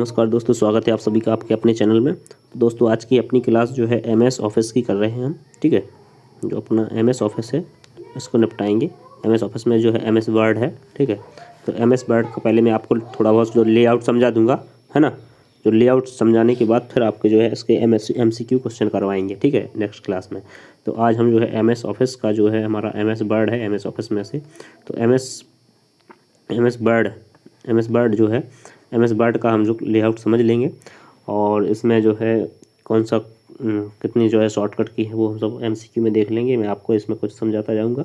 नमस्कार दोस्तों, स्वागत है आप सभी का आपके अपने चैनल में। तो दोस्तों आज की अपनी क्लास जो है एमएस ऑफिस की कर रहे हैं हम। ठीक है, जो अपना एमएस ऑफिस है इसको निपटाएंगे। एमएस ऑफिस में जो है एमएस वर्ड है। ठीक है, तो एमएस वर्ड का पहले मैं आपको थोड़ा बहुत जो लेआउट समझा दूंगा, है ना। जो लेआउट समझाने के बाद फिर आपके जो है इसके एमसीक्यू क्वेश्चन करवाएंगे। ठीक है, नेक्स्ट क्लास में। तो आज हम जो है एमएस ऑफिस का जो है हमारा एमएस वर्ड है एमएस ऑफिस में से। तो एमएस वर्ड जो है एमएस वर्ड का हम जो लेआउट समझ लेंगे और इसमें जो है कौन सा कितनी जो है शॉर्टकट की है वो हम सब एमसीक्यू में देख लेंगे। मैं आपको इसमें कुछ समझाता जाऊंगा।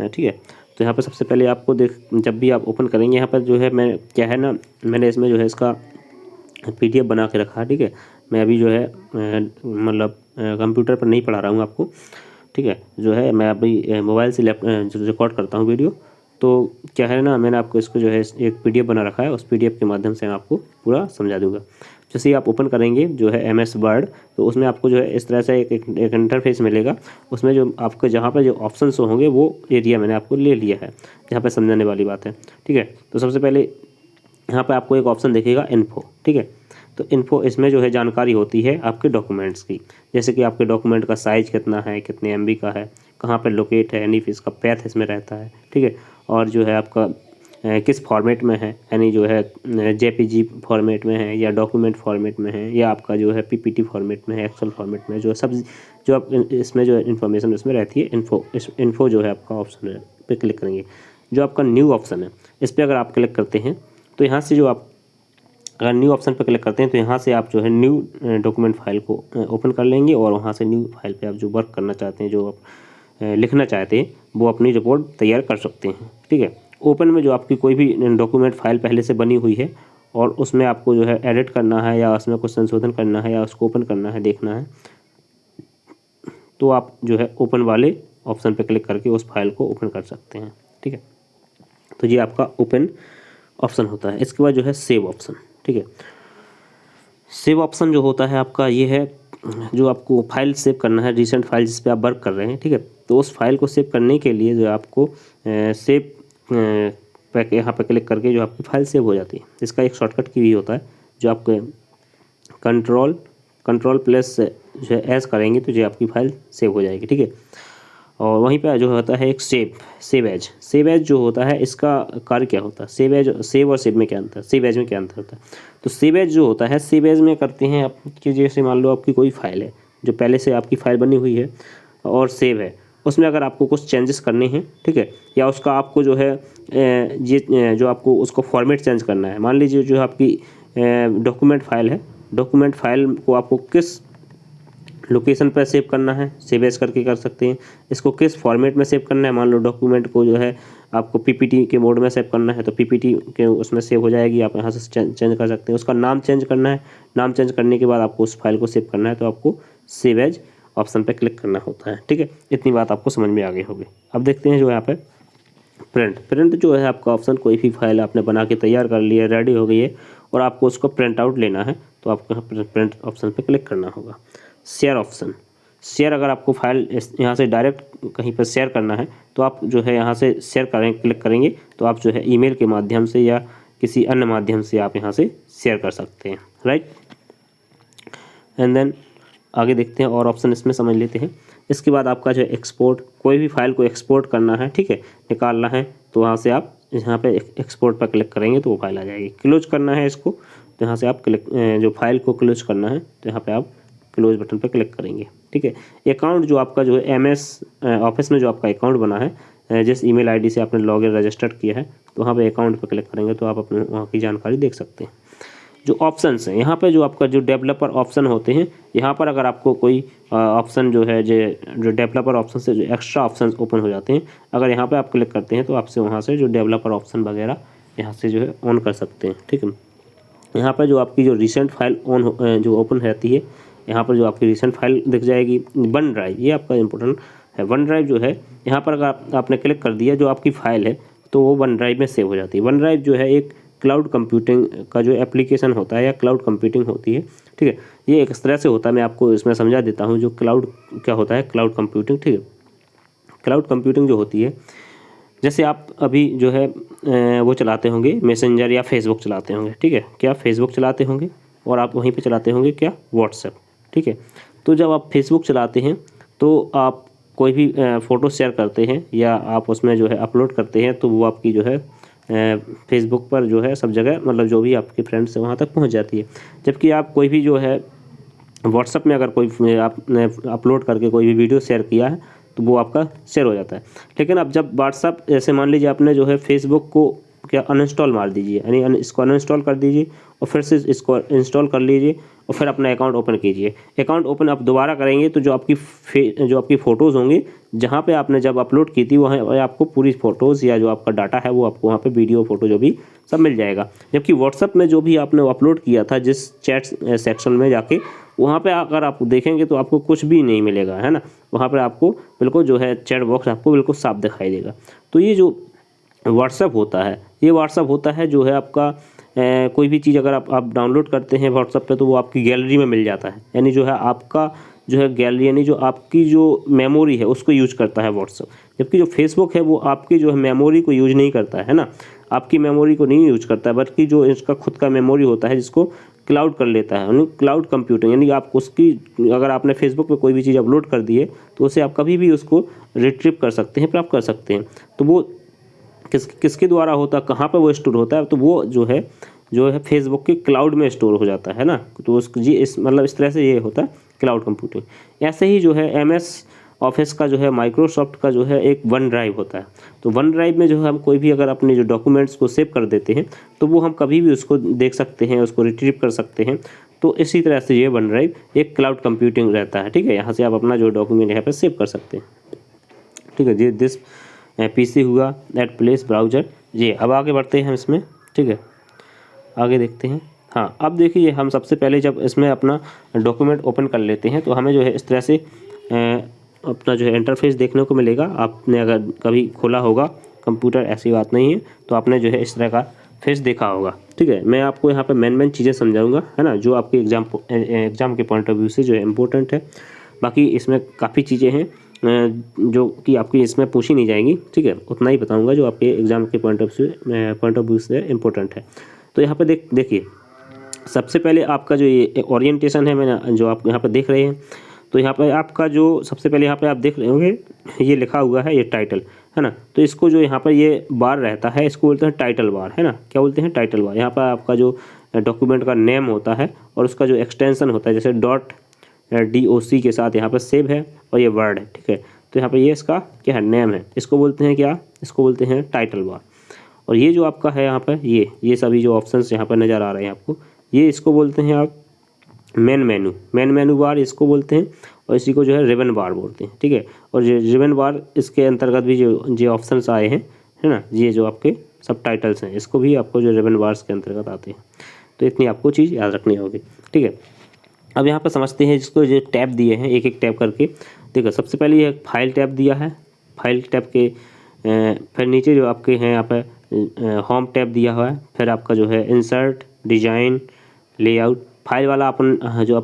ठीक है, तो यहाँ पर सबसे पहले आपको जब भी आप ओपन करेंगे यहाँ पर जो है मैं क्या है ना, मैंने इसमें जो है इसका पीडीएफ बना के रखा है। ठीक है, मैं अभी जो है मतलब कंप्यूटर पर नहीं पढ़ा रहा हूँ आपको। ठीक है, जो है मैं अभी मोबाइल से रिकॉर्ड करता हूँ वीडियो। तो क्या है ना, मैंने आपको इसको जो है एक पीडीएफ बना रखा है, उस पीडीएफ के माध्यम से मैं आपको पूरा समझा दूंगा। जैसे ही आप ओपन करेंगे जो है एमएस वर्ड, तो उसमें आपको जो है इस तरह से एक इंटरफेस मिलेगा। उसमें जो आपको जहाँ पर जो ऑप्शंस होंगे वो एरिया मैंने आपको ले लिया है, जहाँ पर समझाने वाली बात है। ठीक है, तो सबसे पहले यहाँ पर आपको एक ऑप्शन दिखेगा इन्फो। ठीक है, तो इन्फो इसमें जो है जानकारी होती है आपके डॉक्यूमेंट्स की, जैसे कि आपके डॉक्यूमेंट का साइज़ कितना है, कितने एमबी का है, कहाँ पर लोकेट है, यानी इसका पैथ इसमें रहता है। ठीक है, और जो है आपका किस फॉर्मेट में है, यानी जो है जेपीजी फॉर्मेट में है या डॉक्यूमेंट फॉर्मेट में है या आपका जो है पीपीटी फॉर्मेट में है, एक्सेल फॉर्मेट में, जो सब जो आप इसमें जो इन्फॉर्मेशन इसमें रहती है। इन्फो जो है आपका ऑप्शन है पे क्लिक करेंगे। जो आपका न्यू ऑप्शन है इस पर अगर आप क्लिक करते हैं तो यहाँ से जो आप अगर न्यू ऑप्शन पर क्लिक करते हैं तो यहाँ से आप जो है न्यू डॉक्यूमेंट फाइल को ओपन कर लेंगे और वहाँ से न्यू फाइल पे आप जो वर्क करना चाहते हैं, जो आप लिखना चाहते हैं, वो अपनी रिपोर्ट तैयार कर सकते हैं। ठीक है, ओपन में जो आपकी कोई भी डॉक्यूमेंट फाइल पहले से बनी हुई है और उसमें आपको जो है एडिट करना है या उसमें कुछ संशोधन करना है या उसको ओपन करना है, देखना है, तो आप जो है ओपन वाले ऑप्शन पर क्लिक करके उस फाइल को ओपन कर सकते हैं। ठीक है, तो ये आपका ओपन ऑप्शन होता है। इसके बाद जो है सेव ऑप्शन। ठीक है, सेव ऑप्शन जो होता है आपका ये है, जो आपको फाइल सेव करना है, रिसेंट फाइल जिस पे आप वर्क कर रहे हैं। ठीक है, तो उस फाइल को सेव करने के लिए जो आपको सेव यहाँ पे क्लिक करके जो आपकी फाइल सेव हो जाती है। इसका एक शॉर्टकट की भी होता है, जो आपके कंट्रोल प्लस जो है एस करेंगे तो जो आपकी फाइल सेव हो जाएगी। ठीक है, और वहीं पे जो होता है एक सेव एज जो होता है, इसका कार्य क्या होता है, सेव और सेव में क्या अंतर है, सेव एज में क्या अंतर होता है। तो सेव एज जो होता है, सेव एज में करते हैं आपकी, जैसे मान लो आपकी कोई फाइल है जो पहले से आपकी फाइल बनी हुई है और सेव है, उसमें अगर आपको कुछ चेंजेस करने हैं, ठीक है, या उसका आपको जो है ये जो आपको उसको फॉर्मेट चेंज करना है। मान लीजिए जो आपकी डॉक्यूमेंट फाइल है, डॉक्यूमेंट फाइल को आपको किस लोकेशन पर सेव करना है, सेव एज करके कर सकते हैं। इसको किस फॉर्मेट में सेव करना है, मान लो डॉक्यूमेंट को जो है आपको पीपीटी के मोड में सेव करना है तो पीपीटी के उसमें सेव हो जाएगी, आप यहाँ से चेंज कर सकते हैं। उसका नाम चेंज करना है, नाम चेंज करने के बाद आपको उस फाइल को सेव करना है तो आपको सेव एज ऑप्शन पर क्लिक करना होता है। ठीक है, इतनी बात आपको समझ में आ गई होगी। अब देखते हैं जो यहाँ पर प्रिंट जो है आपका ऑप्शन, कोई भी फाइल आपने बना के तैयार कर ली है, रेडी हो गई है और आपको उसको प्रिंट आउट लेना है तो आपको यहाँ प्रिंट ऑप्शन पर क्लिक करना होगा। शेयर ऑप्शन, शेयर अगर आपको फाइल यहाँ से डायरेक्ट कहीं पर शेयर करना है तो आप जो है यहाँ से शेयर क्लिक करेंगे तो आप जो है ईमेल के माध्यम से या किसी अन्य माध्यम से आप यहाँ से शेयर कर सकते हैं। राइट, एंड देन आगे देखते हैं और ऑप्शन इसमें समझ लेते हैं। इसके बाद आपका जो है एक्सपोर्ट, कोई भी फाइल को एक्सपोर्ट करना है, ठीक है, निकालना है तो वहाँ से आप यहाँ पे एक्सपोर्ट पर क्लिक करेंगे तो वो फाइल आ जाएगी। क्लोज करना है इसको तो यहाँ से आप जो फाइल को क्लोज करना है तो यहाँ पे आप क्लोज बटन पर क्लिक करेंगे। ठीक है, अकाउंट जो आपका जो है एमएस ऑफिस में जो आपका अकाउंट बना है, जिस ईमेल आईडी से आपने लॉगिन रजिस्टर्ड किया है, तो वहाँ पे अकाउंट पर क्लिक करेंगे तो आप अपने वहाँ की जानकारी देख सकते हैं। जो ऑप्शंस हैं यहाँ पे, जो आपका जो डेवलपर ऑप्शन होते हैं, यहाँ पर अगर आपको कोई ऑप्शन जो है जो डेवलपर ऑप्शन से जो एक्स्ट्रा ऑप्शन ओपन हो जाते हैं, अगर यहाँ पर आप क्लिक करते हैं तो आपसे वहाँ से जो डेवलपर ऑप्शन वगैरह यहाँ से जो है ऑन कर सकते हैं। ठीक है, यहाँ पर जो आपकी जो रिसेंट फाइल जो ओपन रहती है, यहाँ पर जो आपकी रिसेंट फाइल दिख जाएगी। वन ड्राइव, ये आपका इंपॉर्टेंट है। वन ड्राइव जो है यहाँ पर अगर आपने क्लिक कर दिया, जो आपकी फ़ाइल है तो वो वन ड्राइव में सेव हो जाती है। वन ड्राइव जो है एक क्लाउड कंप्यूटिंग का जो एप्लीकेशन होता है या क्लाउड कंप्यूटिंग होती है। ठीक है, ये एक इस तरह से होता है, मैं आपको इसमें समझा देता हूँ। जो क्लाउड क्या होता है, क्लाउड कंप्यूटिंग। ठीक है, क्लाउड कंप्यूटिंग जो होती है, जैसे आप अभी जो है वो चलाते होंगे मैसेंजर या फेसबुक चलाते होंगे, ठीक है, क्या फेसबुक चलाते होंगे और आप वहीं पे चलाते होंगे क्या, व्हाट्सएप, ठीक है। तो जब आप फेसबुक चलाते हैं तो आप कोई भी फ़ोटो शेयर करते हैं या आप उसमें जो है अपलोड करते हैं, तो वो आपकी जो है फेसबुक पर जो है सब जगह, मतलब जो भी आपके फ्रेंड्स हैं वहाँ तक पहुँच जाती है। जबकि आप कोई भी जो है व्हाट्सएप में अगर कोई आपने अपलोड करके कोई भी वीडियो शेयर किया है तो वो आपका शेयर हो जाता है। लेकिन अब जब व्हाट्सएप, जैसे मान लीजिए आपने जो है फेसबुक को क्या अनइंस्टॉल मार दीजिए, यानी इसको अनइंस्टॉल कर दीजिए और फिर से इसको इंस्टॉल कर लीजिए और फिर अपना अकाउंट ओपन कीजिए। अकाउंट ओपन आप दोबारा करेंगे तो जो आपकी फ़ोटोज़ होंगी जहाँ पे आपने जब अपलोड की थी वहाँ आपको पूरी फ़ोटोज़ या जो आपका डाटा है वो आपको वहाँ पे वीडियो फ़ोटो जो भी सब मिल जाएगा। जबकि व्हाट्सएप में जो भी आपने अपलोड किया था जिस चैट सेक्शन में जाके, वहाँ पे अगर आप देखेंगे तो आपको कुछ भी नहीं मिलेगा, है ना। वहाँ पर आपको बिल्कुल जो है चैट बॉक्स आपको बिल्कुल साफ दिखाई देगा। तो ये जो व्हाट्सएप होता है, ये व्हाट्सएप होता है जो है आपका कोई भी चीज़ अगर आप डाउनलोड करते हैं व्हाट्सएप पे तो वो आपकी गैलरी में मिल जाता है। यानी जो है आपका जो है गैलरी, यानी जो आपकी जो मेमोरी है उसको यूज करता है व्हाट्सएप। जबकि जो फेसबुक है वो आपकी जो है मेमोरी को यूज नहीं करता है ना, आपकी मेमोरी को नहीं यूज करता है, बल्कि जो इसका खुद का मेमोरी होता है जिसको क्लाउड कर लेता है, यानी क्लाउड कंप्यूटिंग। यानी आप उसकी, अगर आपने फेसबुक पे कोई भी चीज़ अपलोड कर दी है तो उसे आप कभी भी उसको रिट्रीव कर सकते हैं, प्राप्त कर सकते हैं। तो वो किसके द्वारा होता है, कहाँ पर वो स्टोर होता है, तो वो जो है फेसबुक के क्लाउड में स्टोर हो जाता है ना। तो मतलब इस तरह से ये होता है क्लाउड कंप्यूटिंग। ऐसे ही जो है MS ऑफिस का जो है माइक्रोसॉफ्ट का जो है एक वन ड्राइव होता है। तो वन ड्राइव में जो है हम कोई भी अगर अपने जो डॉक्यूमेंट्स को सेव कर देते हैं तो वो हम कभी भी उसको देख सकते हैं, उसको रिट्रीव कर सकते हैं। तो इसी तरह से ये वन ड्राइव एक क्लाउड कंप्यूटिंग रहता है, ठीक है। यहाँ से आप अपना जो डॉक्यूमेंट यहाँ पर सेव कर सकते हैं, ठीक है जी। दिस PC हुआ एट प्लेस ब्राउज़र जी। अब आगे बढ़ते हैं हम इसमें, ठीक है, आगे देखते हैं। हाँ, अब देखिए हम सबसे पहले जब इसमें अपना डॉक्यूमेंट ओपन कर लेते हैं तो हमें जो है इस तरह से अपना जो है इंटरफेस देखने को मिलेगा। आपने अगर कभी खोला होगा कंप्यूटर, ऐसी बात नहीं है, तो आपने जो है इस तरह का फेस देखा होगा, ठीक है। मैं आपको यहाँ पे मेन चीज़ें समझाऊंगा, है ना, जो आपके एग्ज़ाम के पॉइंट ऑफ व्यू से जो है इम्पोर्टेंट है। बाकी इसमें काफ़ी चीज़ें हैं जो कि आपकी इसमें पूछी नहीं जाएंगी, ठीक है। उतना ही बताऊंगा जो आपके एग्ज़ाम के पॉइंट ऑफ व्यू से इम्पोर्टेंट है। तो यहाँ पे देखिए सबसे पहले आपका जो ये ओरिएंटेशन है, मैंने जो आप यहाँ पे देख रहे हैं, तो यहाँ पे आपका जो सबसे पहले यहाँ पे आप देख रहे होंगे ये लिखा हुआ है, ये टाइटल है ना। तो इसको जो यहाँ पर ये बार रहता है इसको बोलते हैं टाइटल बार, है ना। क्या बोलते हैं, टाइटल बार। यहाँ पर आपका जो डॉक्यूमेंट का नेम होता है और उसका जो एक्सटेंशन होता है, जैसे .doc के साथ यहाँ पर सेव है और ये वर्ड है, ठीक है। तो यहाँ पर ये इसका क्या है, नेम है, इसको बोलते हैं क्या, इसको बोलते हैं टाइटल बार। और ये जो आपका है यहाँ पर ये सभी जो ऑप्शंस यहाँ पर नज़र आ रहे हैं आपको, ये इसको बोलते हैं आप मेन मेनू बार इसको बोलते हैं, और इसी को जो है रिबन बार बोलते हैं, ठीक है। और ये रिबन बार इसके अंतर्गत भी जो ऑप्शंस आए हैं, है ना, ये जो आपके सब टाइटल्स हैं इसको भी आपको जो रिबन बार्स के अंतर्गत आते हैं। तो इतनी आपको चीज़ याद रखनी होगी, ठीक है। अब यहाँ पर समझते हैं जिसको जो टैब दिए हैं एक एक टैब करके। देखो सबसे पहले ये फाइल टैब दिया है, फाइल टैब के फिर नीचे जो आपके हैं यहाँ पर होम टैब दिया हुआ है, फिर आपका जो है इंसर्ट, डिजाइन, लेआउट। फाइल वाला अपन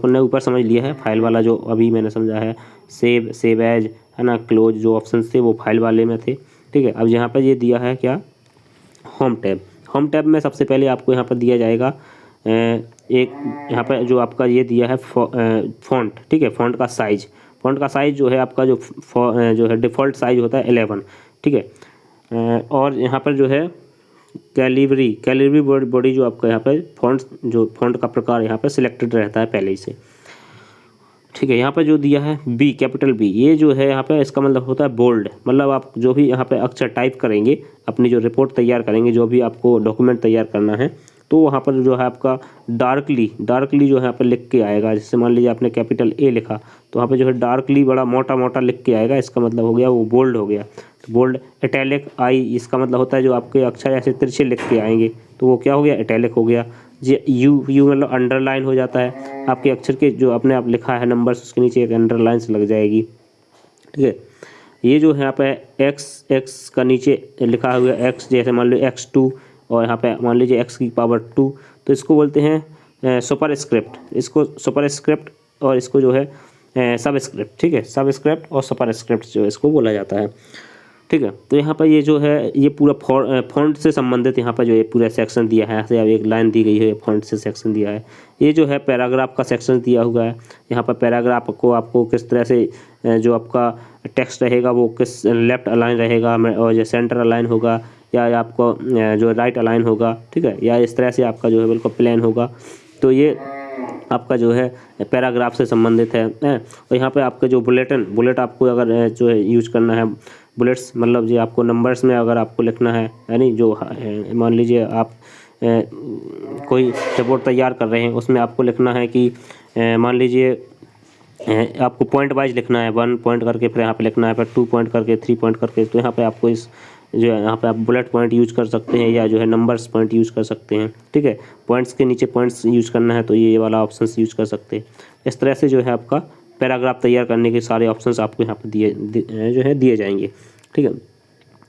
ने ऊपर समझ लिया है, फाइल वाला जो अभी मैंने समझा है, सेव एज, है ना, क्लोज, जो ऑप्शन थे वो फाइल वाले में थे, ठीक है। अब यहाँ पर ये दिया है क्या, होम टैब में सबसे पहले आपको यहाँ पर दिया जाएगा एक, यहाँ पर जो आपका ये दिया है फॉन्ट, ठीक है। फॉन्ट का साइज जो है आपका जो है डिफ़ॉल्ट साइज होता है 11, ठीक है। और यहाँ पर जो है कैलिबरी बॉडी जो आपका यहाँ पर फॉन्ट का प्रकार यहाँ पर सिलेक्टेड रहता है पहले ही से, ठीक है। यहाँ पर जो दिया है कैपिटल B, ये जो है यहाँ पे इसका मतलब होता है बोल्ड। मतलब आप जो भी यहाँ पे अक्षर टाइप करेंगे, अपनी जो रिपोर्ट तैयार करेंगे, जो भी आपको डॉक्यूमेंट तैयार करना है, तो वहाँ पर जो है आपका डार्कली जो है यहाँ पर लिख के आएगा। जैसे मान लीजिए आपने कैपिटल A लिखा तो वहाँ पे जो है डार्कली बड़ा मोटा लिख के आएगा, इसका मतलब हो गया वो बोल्ड हो गया। तो बोल्ड, इटैलिक I, इसका मतलब होता है जो आपके अक्षर ऐसे तिरछे लिख के आएंगे तो वो क्या हो गया, इटैलिक हो गया। यू मतलब अंडरलाइन हो जाता है, आपके अक्षर के जो आपने आप लिखा है नंबर्स उसके नीचे एक अंडरलाइन से लग जाएगी, ठीक है। ये जो है यहाँ पे x का नीचे लिखा हुआ है x, जैसे मान लो x2 और यहाँ पे मान लीजिए x की पावर 2, तो इसको बोलते हैं सुपरस्क्रिप्ट, इसको सुपरस्क्रिप्ट, और इसको जो है सबस्क्रिप्ट, ठीक है। सबस्क्रिप्ट और सुपरस्क्रिप्ट जो इसको बोला जाता है। ठीक है। तो यहाँ पर ये जो है ये पूरा फॉन्ट से संबंधित यहाँ पर जो ये पूरा सेक्शन दिया है, यहाँ से अब एक लाइन दी गई है, फॉन्ट से सेक्शन दिया है। ये जो है पैराग्राफ का सेक्शन दिया हुआ है। यहाँ पर पैराग्राफ को आपको किस तरह से जो आपका टेक्स्ट रहेगा वो किस लेफ्ट अलाइन रहेगा और जो सेंटर अलाइन होगा या आपको जो राइट अलाइन होगा, ठीक है, या इस तरह से आपका जो है बिल्कुल प्लेन होगा। तो ये आपका जो है पैराग्राफ से संबंधित है। और यहाँ पे आपके जो बुलेट आपको अगर जो है यूज करना है, बुलेट्स मतलब जी आपको नंबर्स में अगर आपको लिखना है, यानी जो मान लीजिए आप कोई रिपोर्ट तैयार कर रहे हैं, उसमें आपको लिखना है कि मान लीजिए आपको पॉइंट वाइज लिखना है, 1 पॉइंट करके फिर यहाँ पे लिखना है, फिर 2 पॉइंट करके, 3 पॉइंट करके। तो यहाँ पे आपको इस जो है यहाँ पे आप बुलेट पॉइंट यूज कर सकते हैं या जो है नंबर्स पॉइंट यूज कर सकते हैं, ठीक है। पॉइंट्स के नीचे पॉइंट्स यूज करना है तो ये वाला ऑप्शन यूज कर सकते हैं। इस तरह से जो है आपका पैराग्राफ तैयार करने के सारे ऑप्शंस आपको यहाँ पे दिए जाएंगे, ठीक है।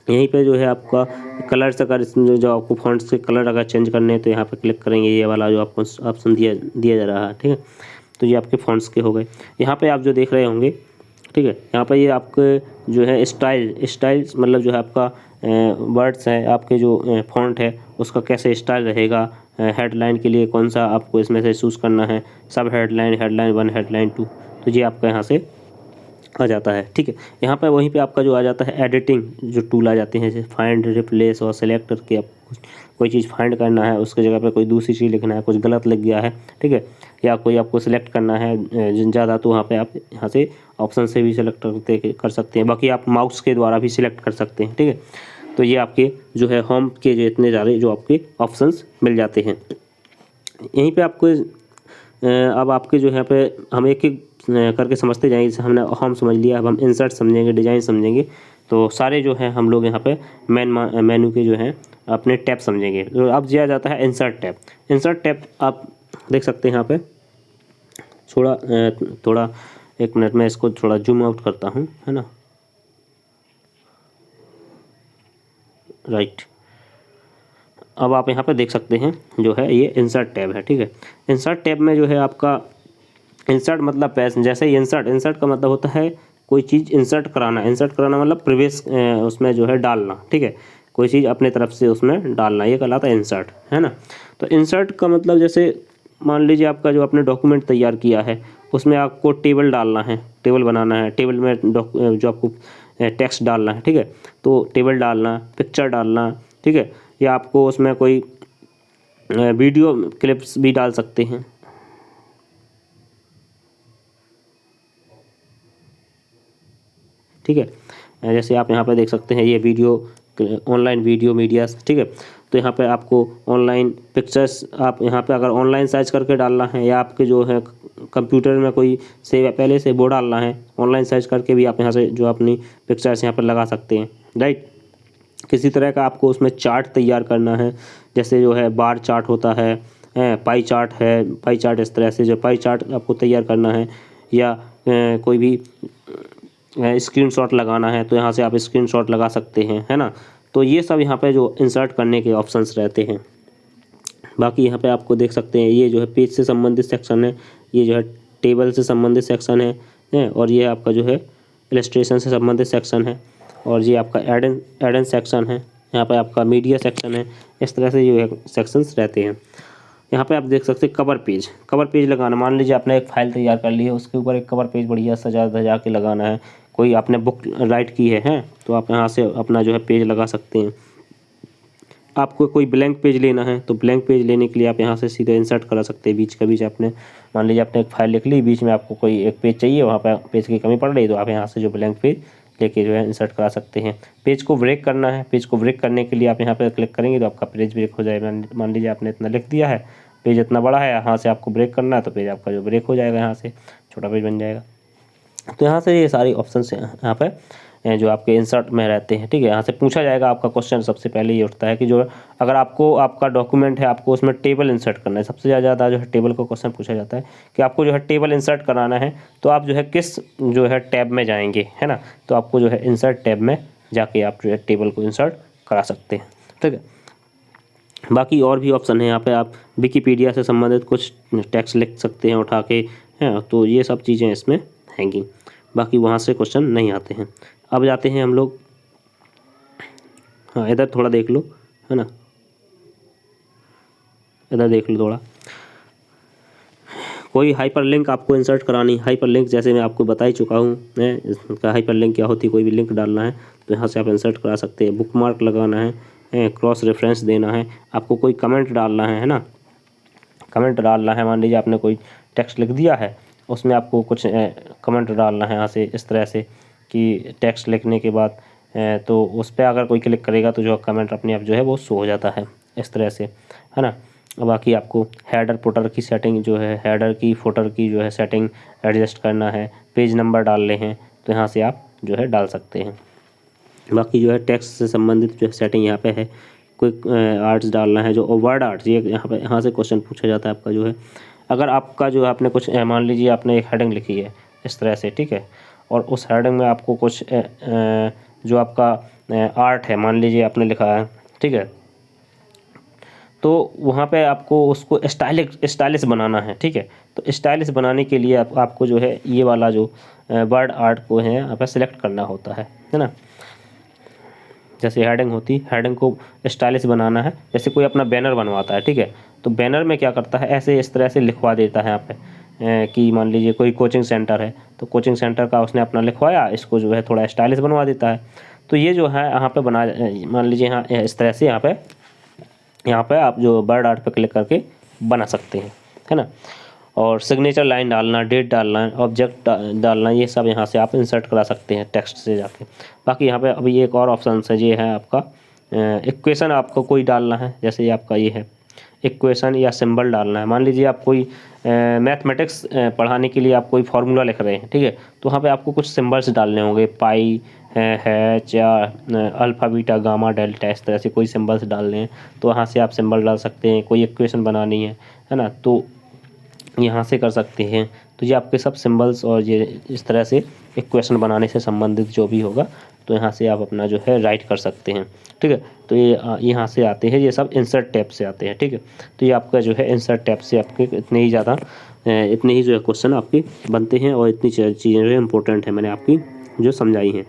यहीं पे जो है आपका कलर्स अगर इसमें जो आपको फॉन्ट्स के कलर अगर चेंज करने हैं तो यहाँ पे क्लिक करेंगे, ये वाला जो आपको ऑप्शन दिया जा रहा है, ठीक है। तो ये आपके फॉन्ट्स के हो गए। यहाँ पे आप जो देख रहे होंगे, ठीक है, यहाँ पर ये आपके जो है स्टाइल मतलब जो है आपका वर्ड्स है, आपके जो फॉन्ट है उसका कैसे स्टाइल रहेगा, हेडलाइन के लिए कौन सा आपको इसमें से चूज़ करना है, सब हेडलाइन 1, हेडलाइन 2। तो ये आपका यहाँ से आ जाता है, ठीक है। यहाँ पर वहीं पे आपका जो आ जाता है एडिटिंग जो टूल आ जाते हैं, जैसे फाइंड, रिप्लेस और सेलेक्ट करके आप कोई चीज़ फाइंड करना है, उसके जगह पे कोई दूसरी चीज़ लिखना है, कुछ गलत लिख गया है, ठीक है, या कोई आपको सिलेक्ट करना है ज़्यादा, तो वहाँ पे आप यहाँ से ऑप्शन से भी सिलेक्ट कर सकते हैं। बाकी आप माउस के द्वारा भी सिलेक्ट कर सकते हैं, ठीक है। तो ये आपके जो है होम के जो इतने सारे जो आपके ऑप्शंस मिल जाते हैं। यहीं पे आपको अब आपके जो है पे हम एक एक करके समझते जाएंगे। जैसे हमने होम समझ लिया, अब हम इंसर्ट समझेंगे, डिज़ाइन समझेंगे। तो सारे जो है हम लोग यहाँ पे मेनू के जो हैं अपने टैब समझेंगे। तो अब दिया जाता है इंसर्ट टैब। इंसर्ट टैब आप देख सकते हैं यहाँ पे, थोड़ा 1 मिनट में इसको थोड़ा जूम आउट करता हूँ, है ना, राइट। अब आप यहाँ पे देख सकते हैं जो है ये इंसर्ट टैब है, ठीक है। इंसर्ट टैब में जो है आपका इंसर्ट मतलब जैसे ही इंसर्ट का मतलब होता है कोई चीज़ इंसर्ट कराना मतलब प्रवेश उसमें जो है डालना, ठीक है, कोई चीज़ अपने तरफ से उसमें डालना, ये कहलाता है इंसर्ट, है ना। तो इंसर्ट का मतलब जैसे मान लीजिए आपका जो आपने डॉक्यूमेंट तैयार किया है उसमें आपको टेबल डालना है, टेबल बनाना है, टेबल में जो आपको टेक्स्ट डालना है, ठीक है। तो टेबल डालना, पिक्चर डालना, ठीक है, या आपको उसमें कोई वीडियो क्लिप्स भी डाल सकते हैं, ठीक है। जैसे आप यहाँ पे देख सकते हैं ये वीडियो, ऑनलाइन वीडियो मीडिया, ठीक है। तो यहाँ पे आपको ऑनलाइन पिक्चर्स आप यहाँ पे अगर ऑनलाइन सर्च करके डालना है, या आपके जो है कंप्यूटर में कोई से पहले से वो डालना है, ऑनलाइन सर्च करके भी आप यहाँ से जो अपनी पिक्चर्स यहाँ पर लगा सकते हैं, राइट। किसी तरह का आपको उसमें चार्ट तैयार करना है, जैसे जो है बार चार्ट होता है, पाई चार्ट है, पाई चार्ट इस तरह से जो पाई चार्ट आपको तैयार करना है, या कोई भी स्क्रीनशॉट लगाना है तो यहाँ से आप स्क्रीनशॉट लगा सकते हैं, है ना। तो ये सब यहाँ पे जो इंसर्ट करने के ऑप्शंस रहते हैं। बाकी यहाँ पे आपको देख सकते हैं ये जो है पेज से संबंधित सेक्शन है, ये जो है टेबल से संबंधित सेक्शन है, और ये आपका जो है इलस्ट्रेशन से संबंधित सेक्शन है, और ये आपका एडन सेक्शन है, यहाँ पे आपका मीडिया सेक्शन है। इस तरह से जो है सेक्शंस रहते हैं। यहाँ पे आप देख सकते हैं कवर पेज लगाना। मान लीजिए आपने एक फाइल तैयार कर ली है, उसके ऊपर एक कवर पेज बढ़िया सजा धजा के लगाना है। कोई आपने बुक राइट की है तो आप यहाँ से अपना जो है पेज लगा सकते हैं। आपको कोई ब्लैंक पेज लेना है तो ब्लैंक पेज लेने के लिए आप यहाँ से सीधे इंसर्ट करा सकते हैं। बीच का बीच आपने मान लीजिए आपने एक फाइल लिख ली, बीच में आपको कोई एक पेज चाहिए, वहाँ पर पेज की कमी पड़ रही तो आप यहाँ से जो ब्लैंक पेज लेके जो है इंसर्ट करा सकते हैं। पेज को ब्रेक करना है, पेज को ब्रेक करने के लिए आप यहाँ पर क्लिक करेंगे तो आपका पेज ब्रेक हो जाएगा। मान लीजिए आपने इतना लिख दिया है, पेज इतना बड़ा है, यहाँ से आपको ब्रेक करना है तो पेज आपका जो ब्रेक हो जाएगा, यहाँ से छोटा पेज बन जाएगा। तो यहाँ से ये सारी ऑप्शंस यहाँ पे जो आपके इंसर्ट में रहते हैं, ठीक है। यहाँ से पूछा जाएगा आपका क्वेश्चन सबसे पहले ये उठता है कि जो अगर आपको आपका डॉक्यूमेंट है, आपको उसमें टेबल इंसर्ट करना है। सबसे ज़्यादा जो है टेबल का क्वेश्चन पूछा जाता है कि आपको जो है टेबल इंसर्ट कराना है तो आप जो है किस जो है टैब में जाएंगे, है ना। तो आपको जो है इंसर्ट टैब में जाके आप जो है टेबल को इंसर्ट करा सकते हैं, ठीक है। बाकी और भी ऑप्शन है यहाँ पे, आप विकिपीडिया से संबंधित कुछ टेक्स्ट लिख सकते हैं उठा के, हैं। तो ये सब चीज़ें इसमें हैंगी। बाकी वहाँ से क्वेश्चन नहीं आते हैं। अब जाते हैं हम लोग हाँ इधर थोड़ा देख लो, है ना, इधर देख लो थोड़ा। कोई हाइपरलिंक आपको इंसर्ट करानी, हाइपरलिंक जैसे मैं आपको बता ही चुका हूँ, इसका हाइपरलिंक क्या होती है, कोई भी लिंक डालना है तो यहाँ से आप इंसर्ट करा सकते हैं। बुकमार्क लगाना है, क्रॉस रेफरेंस देना है, आपको कोई कमेंट डालना है ना, कमेंट डालना है। मान लीजिए आपने कोई टेक्स्ट लिख दिया है, उसमें आपको कुछ कमेंट डालना है यहाँ से इस तरह से कि टेक्स्ट लिखने के बाद तो उस पर अगर कोई क्लिक करेगा तो जो कमेंट अपने आप जो है वो शो हो जाता है इस तरह से, है ना। बाकी आपको हेडर फुटर की सेटिंग जो है, हेडर की फुटर की जो है सेटिंग एडजस्ट करना है, पेज नंबर डालने हैं तो यहाँ से आप जो है डाल सकते हैं। बाकी जो है टेक्स्ट से संबंधित जो है सेटिंग यहाँ पे है। कोई आर्ट्स डालना है जो वर्ड आर्ट्स, ये यहाँ से क्वेश्चन पूछा जाता है आपका जो है। अगर आपका जो है आपने कुछ मान लीजिए आपने एक हेडिंग लिखी है इस तरह से, ठीक है, और उस हेडिंग में आपको कुछ जो आपका आर्ट है मान लीजिए आपने लिखा है, ठीक है, तो वहाँ पे आपको उसको स्टाइलिश बनाना है, ठीक है। तो स्टाइलिश बनाने के लिए आपको जो है ये वाला जो वर्ड आर्ट को है यहाँ पे सिलेक्ट करना होता है ना। जैसे हेडिंग होती है, हेडिंग को स्टाइलिश बनाना है, जैसे कोई अपना बैनर बनवाता है, ठीक है, तो बैनर में क्या करता है ऐसे इस तरह से लिखवा देता है यहाँ पे कि मान लीजिए कोई कोचिंग सेंटर है तो कोचिंग सेंटर का उसने अपना लिखवाया, इसको जो है थोड़ा स्टाइलिश बनवा देता है। तो ये जो है यहाँ पे बना, मान लीजिए यहाँ इस तरह से यहाँ पे आप जो वर्ड आर्ट पे क्लिक करके बना सकते हैं, है ना। और सिग्नेचर लाइन डालना, डेट डालना, ऑब्जेक्ट डालना, ये सब यहाँ से आप इंसर्ट करा सकते हैं टेक्स्ट से जाके। बाकी यहाँ पे अभी एक और ऑप्शन है, ये है आपका इक्वेशन आपको कोई डालना है, जैसे ये आपका ये है इक्वेशन या सिंबल डालना है। मान लीजिए आप कोई मैथमेटिक्स पढ़ाने के लिए आप कोई फार्मूला लिख रहे हैं, ठीक है, तो वहाँ पे आपको कुछ सिंबल्स डालने होंगे, पाई हैच या अल्फ़ा बीटा गामा डेल्टा, इस तरह से कोई सिंबल्स डालने हैं तो वहाँ से आप सिंबल डाल सकते हैं। कोई इक्वेशन बनानी है ना, तो यहाँ से कर सकते हैं। तो ये आपके सब सिंबल्स और ये इस तरह से इक्वेशन बनाने से संबंधित जो भी होगा तो यहाँ से आप अपना जो है राइट कर सकते हैं, ठीक है। तो ये यहाँ से आते हैं, ये सब इंसर्ट टैब से आते हैं, ठीक है। तो ये आपका जो है इंसर्ट टैब से आपके इतने ही जो है क्वेश्चन आपके बनते हैं और इतनी चीज़ें जो है इंपॉर्टेंट है मैंने आपकी जो समझाई हैं।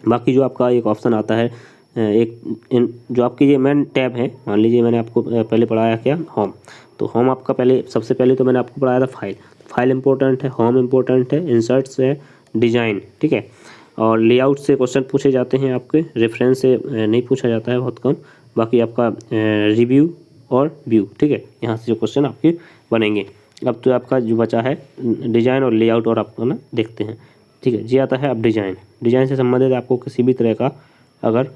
बाकी जो आपका एक ऑप्शन आता है जो आपकी ये मेन टैब है, मान लीजिए मैंने आपको पहले पढ़ाया क्या, होम, तो होम आपका सबसे पहले तो मैंने आपको पढ़ाया था फाइल इंपॉर्टेंट है, होम इंपॉर्टेंट है, इंसर्ट्स है, डिजाइन, ठीक है, और लेआउट से क्वेश्चन पूछे जाते हैं आपके, रेफरेंस से नहीं पूछा जाता है बहुत कम। बाकी आपका रिव्यू और व्यू, ठीक है, यहाँ से जो क्वेश्चन आपके बनेंगे। अब तो आपका जो बचा है डिजाइन और लेआउट और आपको ना देखते हैं, ठीक है। जी आता है अब डिजाइन से संबंधित आपको किसी भी तरह का अगर,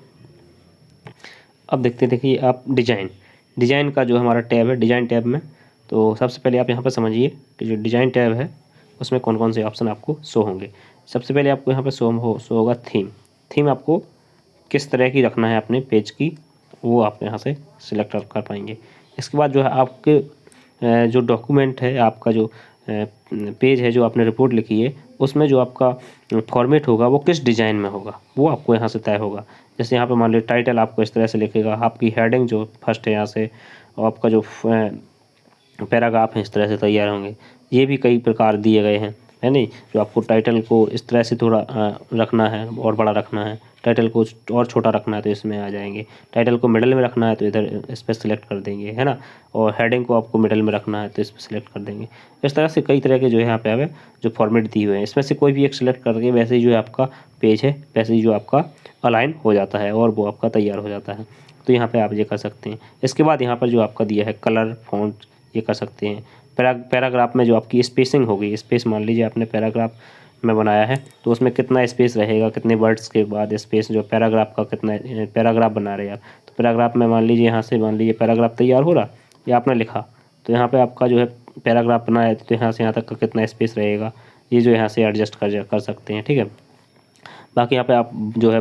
अब देखिए आप डिजाइन का जो हमारा टैब है डिजाइन टैब में, तो सबसे पहले आप यहाँ पर समझिए कि जो डिजाइन टैब है उसमें कौन कौन से ऑप्शन आपको शो होंगे। सबसे पहले आपको यहाँ पर शो होगा थीम आपको किस तरह की रखना है अपने पेज की, वो आप यहाँ से सिलेक्ट कर पाएंगे। इसके बाद जो है आपके जो डॉक्यूमेंट है, आपका जो पेज है, जो आपने रिपोर्ट लिखी है, उसमें जो आपका फॉर्मेट होगा वो किस डिज़ाइन में होगा वो आपको यहाँ से तय होगा। जैसे यहाँ पे मान लीजिए टाइटल आपको इस तरह से लिखेगा, आपकी हेडिंग जो फर्स्ट है यहाँ से, और आपका जो पैराग्राफ है इस तरह से तैयार होंगे। ये भी कई प्रकार दिए गए हैं, है नहीं, जो आपको टाइटल को इस तरह से थोड़ा रखना है और बड़ा रखना है, टाइटल को और छोटा रखना है तो इसमें आ जाएंगे, टाइटल को मिडिल में रखना है तो इधर इस पर सिलेक्ट कर देंगे, है ना, और हेडिंग को आपको मिडिल में रखना है तो इस पर सिलेक्ट कर देंगे। इस तरह से कई तरह के जो है यहाँ पे हमें जो फॉर्मेट दिए हुए हैं, इसमें से कोई भी एक सिलेक्ट करके वैसे ही जो है आपका पेज है वैसे ही जो आपका अलाइन हो जाता है और वो आपका तैयार हो जाता है। तो यहाँ पर आप ये कर सकते हैं। इसके बाद यहाँ पर जो आपका दिया है कलर फॉन्ट, ये कर सकते हैं। पैराग्राफ में जो आपकी स्पेसिंग होगी, स्पेस मान लीजिए आपने पैराग्राफ में बनाया है तो उसमें कितना स्पेस रहेगा, कितने वर्ड्स के बाद स्पेस, जो पैराग्राफ का कितना पैराग्राफ बना रहे हैं आप, तो पैराग्राफ में मान लीजिए यहाँ से मान लीजिए पैराग्राफ तैयार हो रहा या आपने लिखा, तो यहाँ पे आपका जो है पैराग्राफ बनाया तो यहाँ से यहाँ तक का कितना स्पेस रहेगा, ये जो यहाँ से एडजस्ट कर सकते हैं, ठीक है। बाकी यहाँ पे आप जो है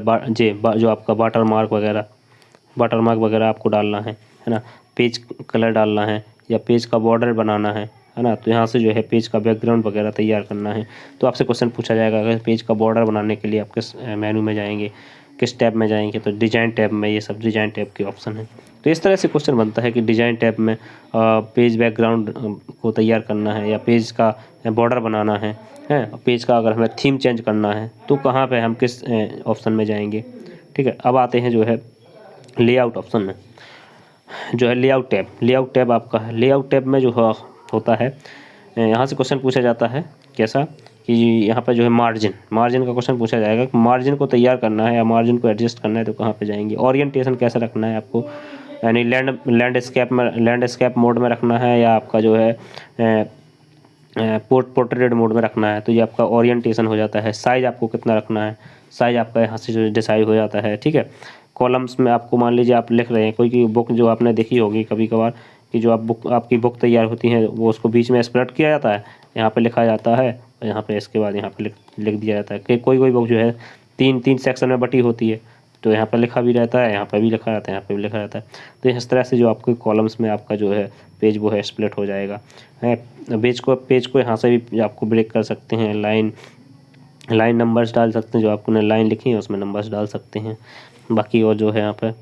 जो आपका वाटर मार्क वगैरह आपको डालना है ना, पेज कलर डालना है या पेज का बॉर्डर बनाना है ना, तो यहाँ से जो है पेज का बैकग्राउंड वगैरह तैयार करना है। तो आपसे क्वेश्चन पूछा जाएगा अगर पेज का बॉर्डर बनाने के लिए आप किस मेनू में जाएंगे, किस टैब में जाएंगे, तो डिजाइन टैब में, ये सब डिजाइन टैब के ऑप्शन है। तो इस तरह से क्वेश्चन बनता है कि डिजाइन टैब में पेज बैकग्राउंड को तैयार करना है या पेज का बॉर्डर बनाना है, पेज का अगर हमें थीम चेंज करना है तो कहाँ पर हम किस ऑप्शन में जाएंगे, ठीक है। अब आते हैं जो है लेआउट ऑप्शन में जो है लेआउट टैब आपका है। लेआउट टैब में जो होता है, यहाँ से क्वेश्चन पूछा जाता है कैसा कि यहाँ पर जो है मार्जिन का क्वेश्चन पूछा जाएगा कि मार्जिन को तैयार करना है या मार्जिन को एडजस्ट करना है तो कहाँ पे जाएंगे। ओरिएंटेशन कैसे रखना है आपको, यानी लैंडस्केप मोड में रखना है या आपका जो है पोर्ट्रेट मोड में रखना है, तो ये आपका ओरिएंटेशन हो जाता है। साइज़ आपको कितना रखना है, साइज़ आपका यहाँ से जो डिसाइड हो जाता है, ठीक है। कॉलम्स में आपको मान लीजिए आप लिख रहे हैं कोई बुक जो आपने देखी होगी कभी कभार कि जो आपकी बुक तैयार होती है वो उसको बीच में स्प्लिट किया जाता है, यहाँ पे लिखा जाता है और यहाँ पे इसके बाद यहाँ पे लिख दिया जाता है कि कोई बुक जो है तीन सेक्शन में बटी होती है, तो यहाँ पर लिखा भी रहता है, यहाँ पर भी लिखा रहता है, यहाँ पर भी लिखा रहता है। तो इस तरह से जो आपके कॉलम्स में आपका जो है पेज वो है स्प्लिट हो जाएगा है। पेज को यहाँ से भी आपको ब्रेक कर सकते हैं, लाइन नंबर्स डाल सकते हैं, जो आपने लाइन लिखी है उसमें नंबर्स डाल सकते हैं। बाकी और जो है यहाँ पे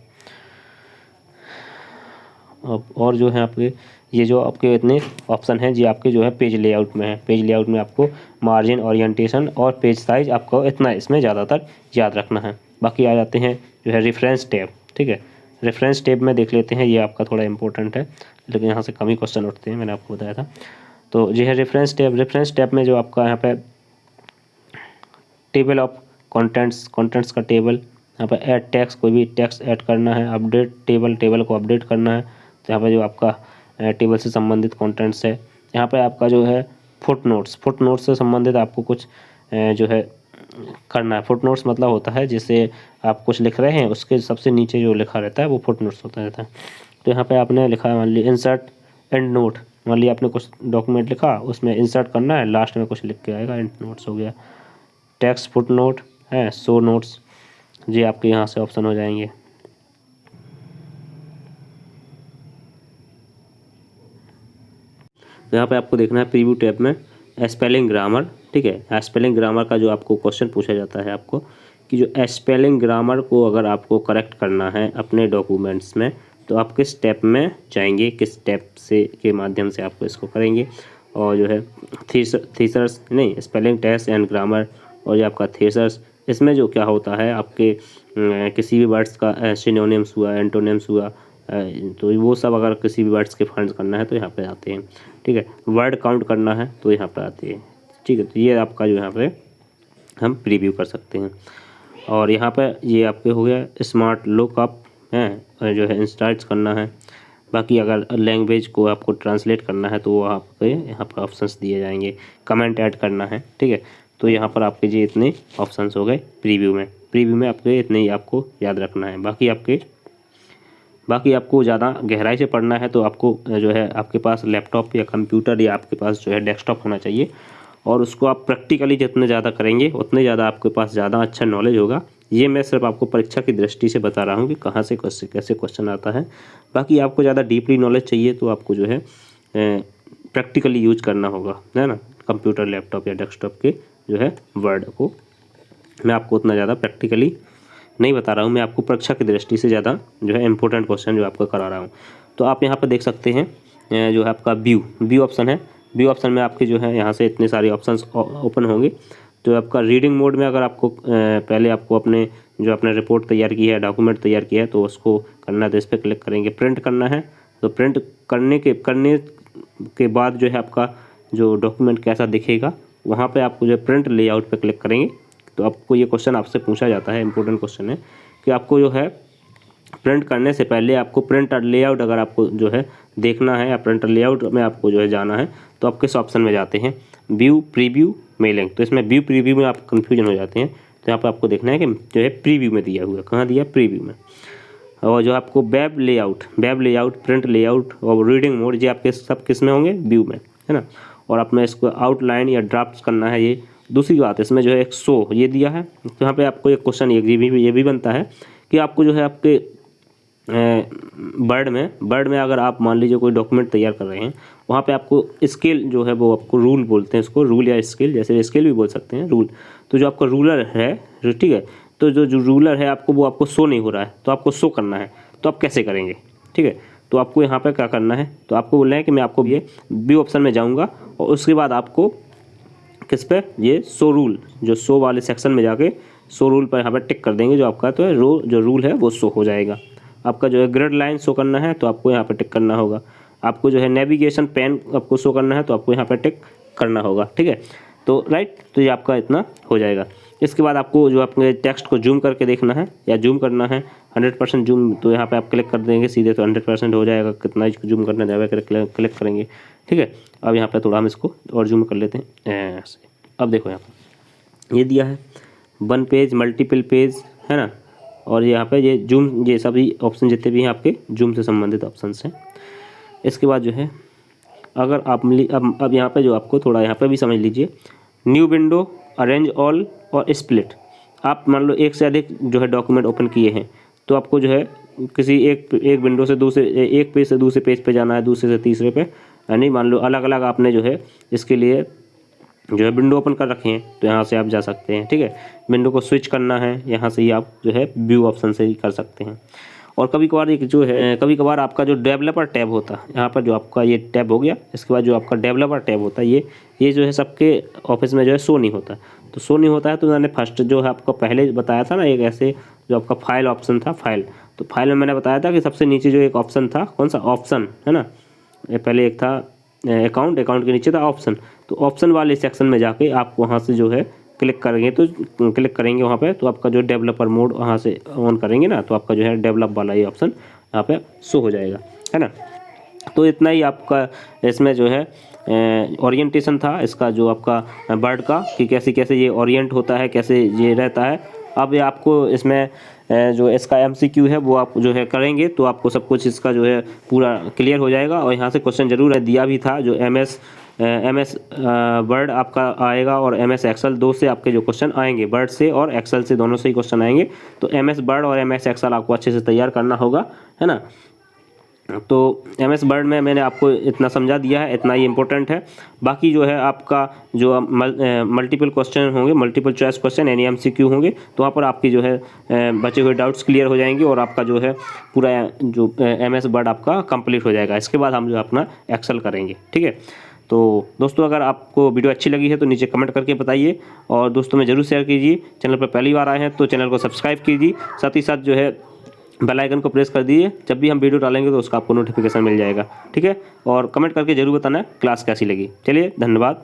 और जो है आपके ये जो आपके इतने ऑप्शन हैं जी आपके जो है पेज लेआउट में है। पेज लेआउट में आपको मार्जिन, ओरिएंटेशन और पेज साइज आपको इतना इसमें ज़्यादातर याद रखना है। बाकी आ जाते हैं जो है रेफरेंस टैब, ठीक है। रेफरेंस टैब में देख लेते हैं, ये आपका थोड़ा इंपॉर्टेंट है लेकिन यहाँ से कम ही क्वेश्चन उठते हैं, मैंने आपको बताया था। तो ये है रेफरेंस टैब में जो आपका यहाँ पे टेबल ऑफ कंटेंट्स का टेबल, यहाँ पर ऐड टेक्स्ट, कोई भी टेक्स्ट ऐड करना है, अपडेट टेबल को अपडेट करना है, तो यहाँ पर जो आपका टेबल से संबंधित कंटेंट्स है। यहाँ पर आपका जो है फुटनोट्स से संबंधित आपको कुछ जो है करना है। फुटनोट्स मतलब होता है जैसे आप कुछ लिख रहे हैं उसके सबसे नीचे जो लिखा रहता है वो फुटनोट्स होता रहता है। तो यहाँ पे आपने लिखा है मान लीजिए इंसर्ट एंड नोट, मान लीजिए आपने कुछ डॉक्यूमेंट लिखा उसमें इंसर्ट करना है, लास्ट में कुछ लिख के आएगा, एंड नोट्स हो गया। टेक्स्ट फुटनोट है, शो नोट्स, ये आपके यहाँ से ऑप्शन हो जाएंगे। तो यहाँ पे आपको देखना है प्रीव्यू टैब में स्पेलिंग ग्रामर, ठीक है। स्पेलिंग ग्रामर का जो आपको क्वेश्चन पूछा जाता है आपको कि जो स्पेलिंग ग्रामर को अगर आपको करेक्ट करना है अपने डॉक्यूमेंट्स में तो आप किस स्टेप में जाएंगे, किस स्टेप से के माध्यम से आपको इसको करेंगे। और जो है थीसर्स नहीं स्पेलिंग टेस्ट एंड ग्रामर और जो आपका थीसर्स, इसमें जो क्या होता है आपके किसी भी वर्ड्स का सिनोनिम्स हुआ, एंटोनिम्स हुआ, तो वो सब अगर किसी भी वर्ड्स के फाइंड करना है तो यहाँ पे आते हैं, ठीक है। वर्ड काउंट करना है तो यहाँ पे आते हैं, ठीक है। तो ये आपका जो यहाँ पे हम प्रीव्यू कर सकते हैं। और यहाँ पे ये आपके हो गया स्मार्ट लुकअप है, जो है इंस्टार्ट करना है। बाकी अगर लैंग्वेज को आपको ट्रांसलेट करना है तो वो आपके यहाँ पर ऑप्शंस दिए जाएंगे। कमेंट ऐड करना है, ठीक है। तो यहाँ पर आपके ये इतने ऑप्शंस हो गए प्रीव्यू में आपके इतने ही आपको याद रखना है। बाकी आपको ज़्यादा गहराई से पढ़ना है तो आपको जो है आपके पास लैपटॉप या कंप्यूटर या आपके पास जो है डेस्कटॉप होना चाहिए और उसको आप प्रैक्टिकली जितने ज़्यादा करेंगे उतने ज़्यादा आपके पास ज़्यादा अच्छा नॉलेज होगा। ये मैं सिर्फ आपको परीक्षा की दृष्टि से बता रहा हूँ कि कहाँ से कैसे क्वेश्चन आता है। बाकी आपको ज़्यादा डीपली नॉलेज चाहिए तो आपको जो है प्रैक्टिकली यूज करना होगा, है ना। कंप्यूटर, लैपटॉप या डेस्कटॉप के जो है वर्ड को मैं आपको उतना ज़्यादा प्रैक्टिकली नहीं बता रहा हूँ, मैं आपको परीक्षा की दृष्टि से ज़्यादा जो है इंपॉर्टेंट क्वेश्चन जो आपको करा रहा हूँ। तो आप यहाँ पर देख सकते हैं जो है आपका व्यू ऑप्शन है। व्यू ऑप्शन में आपके जो है यहाँ से इतने सारे ऑप्शंस ओपन होंगे। तो आपका रीडिंग मोड में अगर आपको पहले आपको अपने जो आपने रिपोर्ट तैयार की है, डॉक्यूमेंट तैयार किया है तो उसको करना है तो इस पर क्लिक करेंगे। प्रिंट करना है तो प्रिंट करने के बाद जो है आपका जो डॉक्यूमेंट कैसा दिखेगा वहाँ पे आपको जो प्रिंट लेआउट पे क्लिक करेंगे तो आपको ये क्वेश्चन आपसे पूछा जाता है, इंपॉर्टेंट क्वेश्चन है कि आपको जो है प्रिंट करने से पहले आपको प्रिंटर लेआउट अगर आपको जो है देखना है या प्रिंटर लेआउट में आपको जो है जाना है तो आप किस ऑप्शन में जाते हैं, व्यू, प्रीव्यू, मेलिंग। तो इसमें व्यू प्रीव्यू में आप कन्फ्यूजन हो जाते हैं तो यहाँ पर आपको देखना है कि जो है प्रीव्यू में दिया हुआ है, कहाँ दिया, प्रीव्यू में। और जो आपको वेब लेआउट, प्रिंट लेआउट और रीडिंग मोड ये आपके सब किस में होंगे, व्यू में, है ना। और आपने इसको आउटलाइन या ड्राफ्ट करना है। ये दूसरी बात इसमें जो है एक शो ये दिया है तो यहाँ पे आपको एक क्वेश्चन ये भी बनता है कि आपको जो है आपके वर्ड में अगर आप मान लीजिए कोई डॉक्यूमेंट तैयार कर रहे हैं वहाँ पे आपको स्केल जो है वो आपको रूल बोलते हैं, इसको रूल या स्केल, जैसे स्केल भी बोल सकते हैं, रूल। तो जो आपका रूलर है, ठीक है, तो जो रूलर है आपको वो आपको शो नहीं हो रहा है तो आपको शो करना है तो आप कैसे करेंगे, ठीक है। तो आपको यहाँ पर क्या करना है, तो आपको बोल रहे हैं कि मैं आपको ये व्यू ऑप्शन में जाऊँगा और उसके बाद आपको किस पे, ये शो रूल, जो शो वाले सेक्शन में जाके शो रूल पर यहाँ पर टिक कर देंगे, जो आपका तो है जो रूल है वो शो हो जाएगा। आपका जो है ग्रिड लाइन शो करना है तो आपको यहाँ पे टिक करना होगा। आपको जो है नेविगेशन पेन आपको शो करना है तो आपको यहाँ पे टिक करना होगा, ठीक है। तो राइट, तो ये आपका इतना हो जाएगा। इसके बाद आपको जो अपने टेक्स्ट को जूम करके देखना है या जूम करना है 100% जूम, तो यहाँ पे आप क्लिक कर देंगे सीधे तो 100% हो जाएगा। कितना जूम करना है क्लिक करेंगे, ठीक है। अब यहाँ पे थोड़ा हम इसको और जूम कर लेते हैं ऐसे। अब देखो यहाँ पे ये दिया है 1 पेज, मल्टीपल पेज, है ना। और यहाँ पे ये जूम, ये सभी ऑप्शन जितने भी हैं आपके जूम से संबंधित ऑप्शंस हैं। इसके बाद जो है अगर आप अब यहाँ पे जो आपको थोड़ा यहाँ पे भी समझ लीजिए, न्यू विंडो, अरेंज ऑल और स्प्लिट। आप मान लो एक से अधिक जो है डॉक्यूमेंट ओपन किए हैं तो आपको जो है किसी एक विंडो से दूसरे, एक पेज से दूसरे पेज पे जाना है, दूसरे से तीसरे पे, यानी मान लो अलग अलग आपने जो है इसके लिए जो है विंडो ओपन कर रखे हैं तो यहाँ से आप जा सकते हैं, ठीक है। विंडो को स्विच करना है यहाँ से ही आप जो है व्यू ऑप्शन से ही कर सकते हैं। और कभी कभार एक जो है कभी कभार आपका जो डेवलपर टैब होता है, यहाँ पर जो आपका ये टैब हो गया, इसके बाद जो आपका डेवलपर टैब होता है ये जो है सबके ऑफिस में जो है शो नहीं होता। तो शो नहीं होता है तो मैंने फर्स्ट जो है आपको पहले बताया था ना, एक ऐसे जो आपका फाइल ऑप्शन था, फाइल, तो फाइल में मैंने बताया था कि सबसे नीचे जो एक ऑप्शन था, कौन सा ऑप्शन है ना, पहले एक था अकाउंट, अकाउंट के नीचे था ऑप्शन। तो ऑप्शन वाले सेक्शन में जाके आप वहाँ से जो है क्लिक करेंगे, तो क्लिक करेंगे वहाँ पे तो आपका जो डेवलपर मोड वहाँ से ऑन करेंगे ना तो आपका जो है डेवलप वाला ये ऑप्शन यहाँ पे शो हो जाएगा, है ना। तो इतना ही आपका इसमें जो है ओरिएंटेशन था इसका, जो आपका बर्ड का, कि कैसे कैसे ये ओरिएंट होता है, कैसे ये रहता है। अब ये आपको इसमें जो इसका MCQ है वो आप जो है करेंगे तो आपको सब कुछ इसका जो है पूरा क्लियर हो जाएगा। और यहाँ से क्वेश्चन जरूर दिया भी था, जो MS वर्ड आपका आएगा और MS एक्सेल, दो से आपके जो क्वेश्चन आएंगे, वर्ड से और एक्सेल से, दोनों से ही क्वेश्चन आएंगे। तो MS वर्ड और MS एक्सेल आपको अच्छे से तैयार करना होगा, है ना। तो MS वर्ड में मैंने आपको इतना समझा दिया है, इतना ही इम्पोर्टेंट है। बाकी जो है आपका जो मल्टीपल क्वेश्चन होंगे, मल्टीपल चॉइस क्वेश्चन यानी MCQ होंगे, तो वहाँ पर आपकी जो है बचे हुए डाउट्स क्लियर हो जाएंगे और आपका जो है पूरा जो MS वर्ड आपका कंप्लीट हो जाएगा। इसके बाद हम जो अपना एक्सेल करेंगे, ठीक है। तो दोस्तों अगर आपको वीडियो अच्छी लगी है तो नीचे कमेंट करके बताइए और दोस्तों में ज़रूर शेयर कीजिए। चैनल पर पहली बार आए हैं तो चैनल को सब्सक्राइब कीजिए, साथ ही साथ जो है बेल आइकन को प्रेस कर दीजिए, जब भी हम वीडियो डालेंगे तो उसका आपको नोटिफिकेशन मिल जाएगा, ठीक है। और कमेंट करके जरूर बताना क्लास कैसी लगी। चलिए, धन्यवाद।